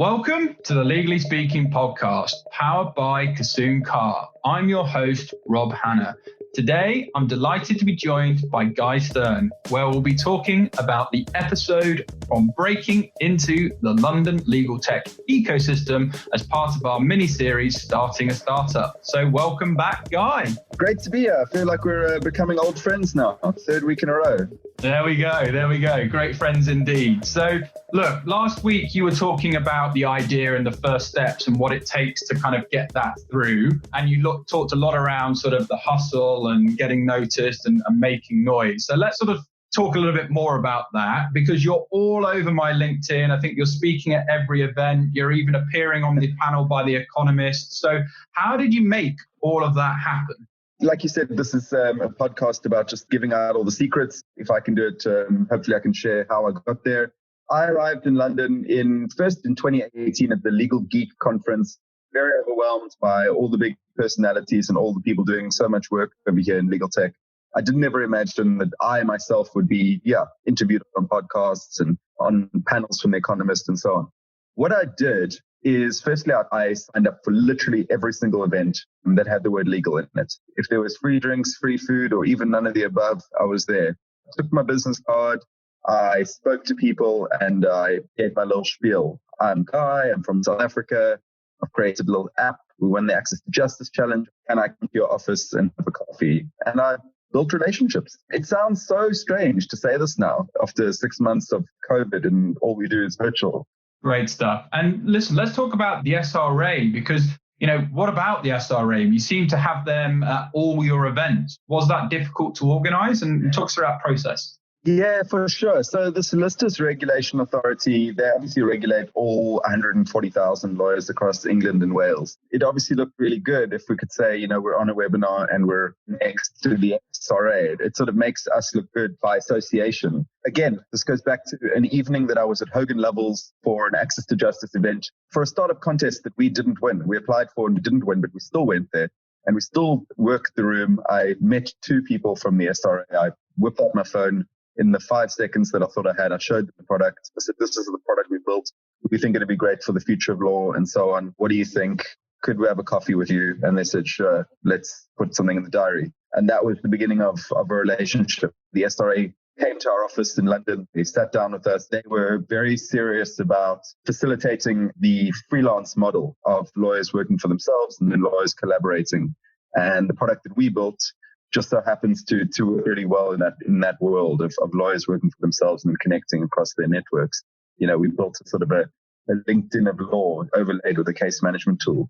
Welcome to the Legally Speaking podcast, powered by Kasoon Car. I'm your host, Rob Hanna. Today, I'm delighted to be joined by Guy Stern, where we'll be talking about the episode on breaking into the London legal tech ecosystem as part of our mini-series, Starting a Startup. So welcome back, Guy. Great to be here. I feel like we're becoming old friends now, third week in a row. There we go. Great friends indeed. So look, last week you were talking about the idea and the first steps and what it takes to kind of get that through. And you talked a lot around sort of the hustle and getting noticed and making noise. So let's sort of talk a little bit more about that, because you're all over my LinkedIn. I think you're speaking at every event. You're even appearing on the panel by The Economist. So how did you make all of that happen? Like you said, this is a podcast about just giving out all the secrets. If I can do it, hopefully I can share how I got there. I arrived in London first in 2018 at the Legal Geek conference, very overwhelmed by all the big personalities and all the people doing so much work over here in legal tech. I didn't ever imagine that I myself would be interviewed on podcasts and on panels from The Economist and so on. What I did is, firstly, I signed up for literally every single event that had the word legal in it. If there was free drinks, free food, or even none of the above, I was there. I took my business card, I spoke to people, and I gave my little spiel. I'm Guy, I'm from South Africa, I've created a little app, we won the Access to Justice Challenge, and I come to your office and have a coffee. And I built relationships. It sounds so strange to say this now, after 6 months of COVID and all we do is virtual. Great stuff. And listen, let's talk about the SRA, because, what about the SRA? You seem to have them at all your events. Was that difficult to organize? And talk us through that process. Yeah, for sure. So the Solicitors Regulation Authority, they obviously regulate all 140,000 lawyers across England and Wales. It obviously looked really good if we could say, we're on a webinar and we're next to the SRA. It sort of makes us look good by association. Again, this goes back to an evening that I was at Hogan Lovells for an Access to Justice event for a startup contest that we didn't win. We applied for and we didn't win, but we still went there. And we still worked the room. I met two people from the SRA. I whipped out my phone. In the 5 seconds that I thought I had, I showed them the product. I said, this is the product we built. We think it'd be great for the future of law and so on. What do you think? Could we have a coffee with you? And they said, sure, let's put something in the diary. And that was the beginning of a relationship. The SRA came to our office in London. They sat down with us. They were very serious about facilitating the freelance model of lawyers working for themselves and then lawyers collaborating. And the product that we built just so happens to work really well in that world of lawyers working for themselves and connecting across their networks. We built a sort of a LinkedIn of law overlaid with a case management tool.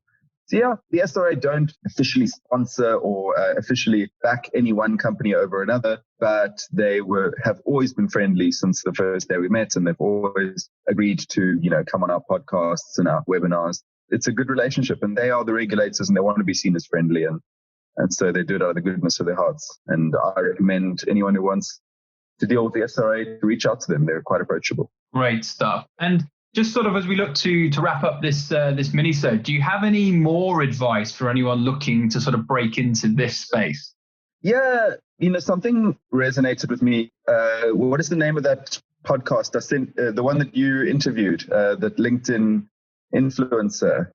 So the SRA don't officially sponsor or officially back any one company over another, but they have always been friendly since the first day we met, and they've always agreed to, come on our podcasts and our webinars. It's a good relationship, and they are the regulators and they want to be seen as friendly, and so they do it out of the goodness of their hearts. And I recommend anyone who wants to deal with the SRA to reach out to them. They're quite approachable. Great stuff. And just sort of as we look to wrap up this mini-sode, do you have any more advice for anyone looking to sort of break into this space? Yeah, something resonated with me. What is the name of that podcast? I sent the one that you interviewed, that LinkedIn influencer.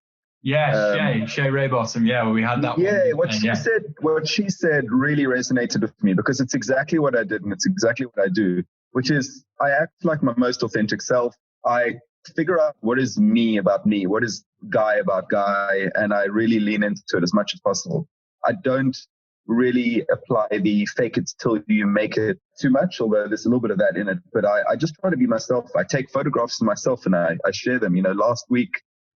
Yeah, Shay Raybottom. Yeah, well, we had that one. Yeah, what she said really resonated with me, because it's exactly what I did and it's exactly what I do, which is I act like my most authentic self. I figure out what is me about me, what is Guy about Guy, and I really lean into it as much as possible. I don't really apply the fake it till you make it too much, although there's a little bit of that in it. But I just try to be myself. I take photographs of myself and I share them. Last week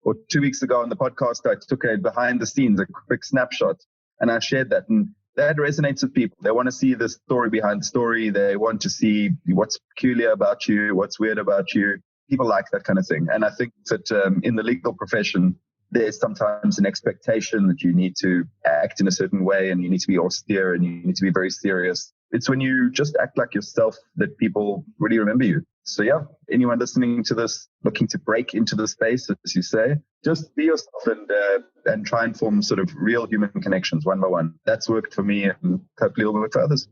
or 2 weeks ago on the podcast, I took a behind the scenes, a quick snapshot, and I shared that. And that resonates with people. They want to see the story behind the story. They want to see what's peculiar about you, what's weird about you. People like that kind of thing. And I think that in the legal profession, there's sometimes an expectation that you need to act in a certain way and you need to be austere and you need to be very serious. It's when you just act like yourself that people really remember you. So anyone listening to this, looking to break into the space, as you say, just be yourself and try and form sort of real human connections one by one. That's worked for me and hopefully will work for others.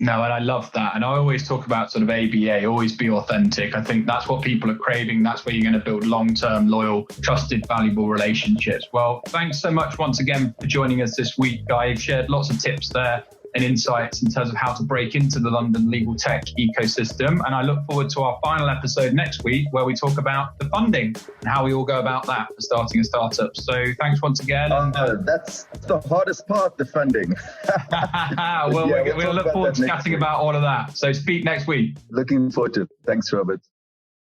No, and I love that. And I always talk about sort of ABA, always be authentic. I think that's what people are craving. That's where you're going to build long-term, loyal, trusted, valuable relationships. Well, thanks so much once again for joining us this week, Guy. You've shared lots of tips there and insights in terms of how to break into the London legal tech ecosystem. And I look forward to our final episode next week where we talk about the funding and how we all go about that for starting a startup. So thanks once again. That's the hardest part, the funding. Well, we'll look forward to chatting about all of that. So speak next week. Looking forward to it. Thanks, Robert.